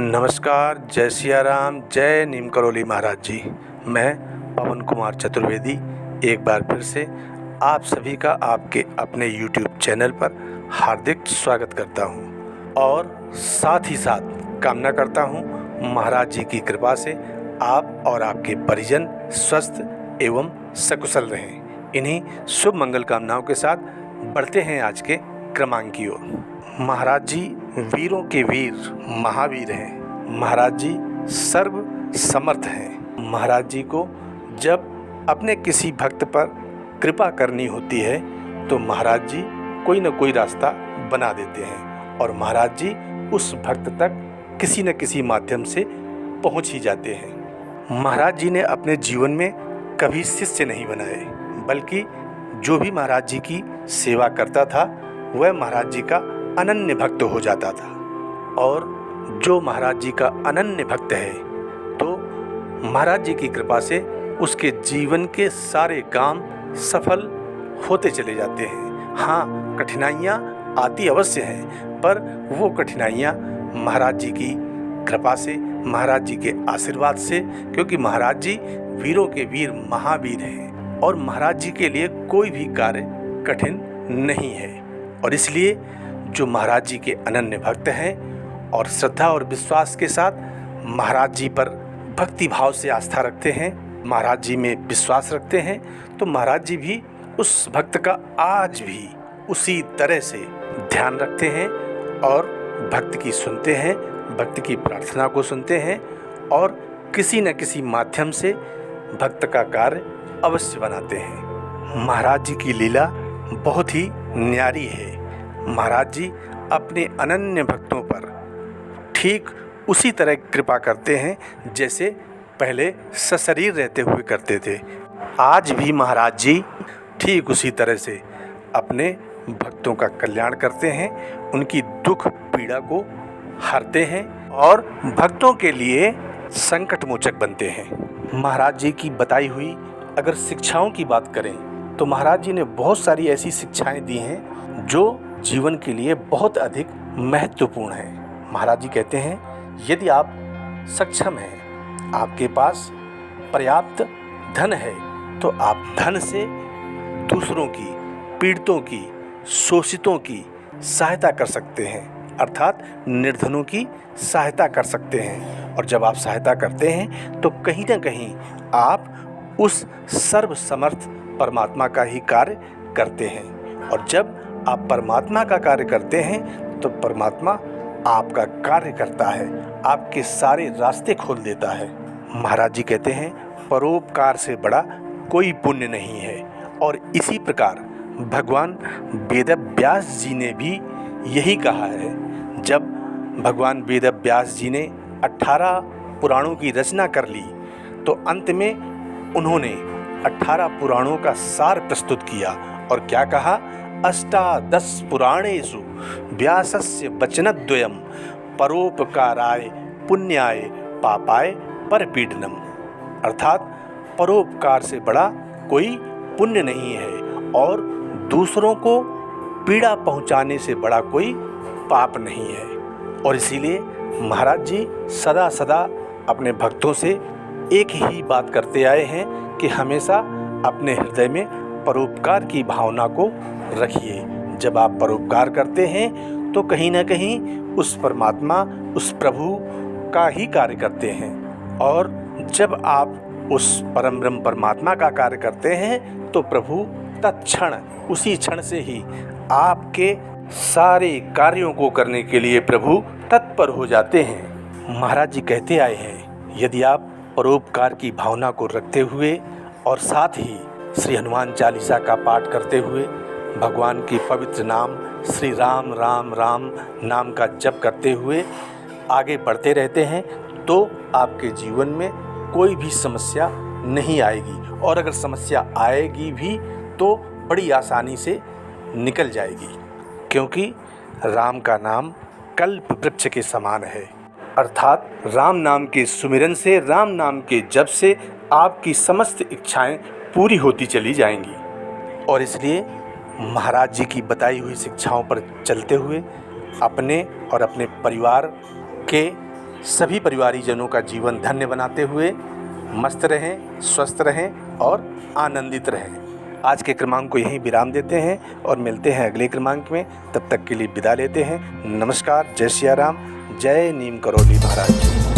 नमस्कार, जय सिया राम, जय नीम करोली महाराज जी। मैं पवन कुमार चतुर्वेदी एक बार फिर से आप सभी का आपके अपने YouTube चैनल पर हार्दिक स्वागत करता हूं और साथ ही साथ कामना करता हूं महाराज जी की कृपा से आप और आपके परिजन स्वस्थ एवं सकुशल रहें। इन्हीं शुभ मंगल कामनाओं के साथ बढ़ते हैं आज के क्रमांक की ओर। महाराज जी वीरों के वीर महावीर हैं। महाराज जी सर्व समर्थ हैं। महाराज जी को जब अपने किसी भक्त पर कृपा करनी होती है तो महाराज जी कोई न कोई रास्ता बना देते हैं और महाराज जी उस भक्त तक किसी न किसी माध्यम से पहुंच ही जाते हैं। महाराज जी ने अपने जीवन में कभी शिष्य नहीं बनाए, बल्कि जो भी महाराज जी की सेवा करता था वह महाराज जी का अनन्य भक्त हो जाता था। और जो महाराज जी का अनन्य भक्त है तो महाराज जी की कृपा से उसके जीवन के सारे काम सफल होते चले जाते हैं। हाँ, कठिनाइयाँ आती अवश्य हैं, पर वो कठिनाइयाँ महाराज जी की कृपा से, महाराज जी के आशीर्वाद से, क्योंकि महाराज जी वीरों के वीर महावीर हैं और महाराज जी के लिए कोई भी कार्य कठिन नहीं है। और इसलिए जो महाराज जी के अनन्य भक्त हैं और श्रद्धा और विश्वास के साथ महाराज जी पर भक्ति भाव से आस्था रखते हैं, महाराज जी में विश्वास रखते हैं, तो महाराज जी भी उस भक्त का आज भी उसी तरह से ध्यान रखते हैं और भक्त की सुनते हैं, भक्त की प्रार्थना को सुनते हैं और किसी न किसी माध्यम से भक्त का कार्य अवश्य बनाते हैं। महाराज जी की लीला बहुत ही न्यारी है। महाराज जी अपने अनन्य भक्तों पर ठीक उसी तरह कृपा करते हैं जैसे पहले सशरीर रहते हुए करते थे। आज भी महाराज जी ठीक उसी तरह से अपने भक्तों का कल्याण करते हैं, उनकी दुख पीड़ा को हरते हैं और भक्तों के लिए संकट मोचक बनते हैं। महाराज जी की बताई हुई अगर शिक्षाओं की बात करें तो महाराज जी ने बहुत सारी ऐसी शिक्षाएं दी हैं जो जीवन के लिए बहुत अधिक महत्वपूर्ण है। महाराज जी कहते हैं, यदि आप सक्षम हैं, आपके पास पर्याप्त धन है, तो आप धन से दूसरों की, पीड़ितों की, शोषितों की सहायता कर सकते हैं, अर्थात निर्धनों की सहायता कर सकते हैं। और जब आप सहायता करते हैं तो कहीं ना कहीं आप उस सर्वसमर्थ परमात्मा का ही कार्य करते हैं। और जब आप परमात्मा का कार्य करते हैं तो परमात्मा आपका कार्य करता है, आपके सारे रास्ते खोल देता है। महाराज जी कहते हैं, परोपकार से बड़ा कोई पुण्य नहीं है। और इसी प्रकार भगवान वेदव्यास जी ने भी यही कहा है। जब भगवान वेदव्यास जी ने 18 पुराणों की रचना कर ली तो अंत में उन्होंने 18 पुराणों का सार प्रस्तुत किया और क्या कहा, अष्टादश पुराणेषु व्यासस्य वचनद्वयम् परोपकाराय पुण्याय पापाय परपीडनम। अर्थात परोपकार से बड़ा कोई पुण्य नहीं है और दूसरों को पीड़ा पहुंचाने से बड़ा कोई पाप नहीं है। और इसीलिए महाराज जी सदा सदा अपने भक्तों से एक ही बात करते आए हैं कि हमेशा अपने हृदय में परोपकार की भावना को रखिए। जब आप परोपकार करते हैं तो कहीं ना कहीं उस परमात्मा, उस प्रभु का ही कार्य करते हैं। और जब आप उस परम ब्रह्म परमात्मा का कार्य करते हैं तो प्रभु तत्क्षण, उसी क्षण से ही आपके सारे कार्यों को करने के लिए प्रभु तत्पर हो जाते हैं। महाराज जी कहते आए हैं, यदि आप परोपकार की भावना को रखते हुए और साथ ही श्री हनुमान चालीसा का पाठ करते हुए भगवान की पवित्र नाम श्री राम राम राम नाम का जप करते हुए आगे बढ़ते रहते हैं तो आपके जीवन में कोई भी समस्या नहीं आएगी। और अगर समस्या आएगी भी तो बड़ी आसानी से निकल जाएगी, क्योंकि राम का नाम कल्प वृक्ष के समान है। अर्थात राम नाम के सुमिरन से, राम नाम के जप से आपकी समस्त इच्छाएं पूरी होती चली जाएंगी। और इसलिए महाराज जी की बताई हुई शिक्षाओं पर चलते हुए अपने और अपने परिवार के सभी परिवारीजनों का जीवन धन्य बनाते हुए मस्त रहें, स्वस्थ रहें और आनंदित रहें। आज के क्रमांक को यहीं विराम देते हैं और मिलते हैं अगले क्रमांक में। तब तक के लिए विदा लेते हैं। नमस्कार। जय सिया राम। जय नीम करौली महाराज जी।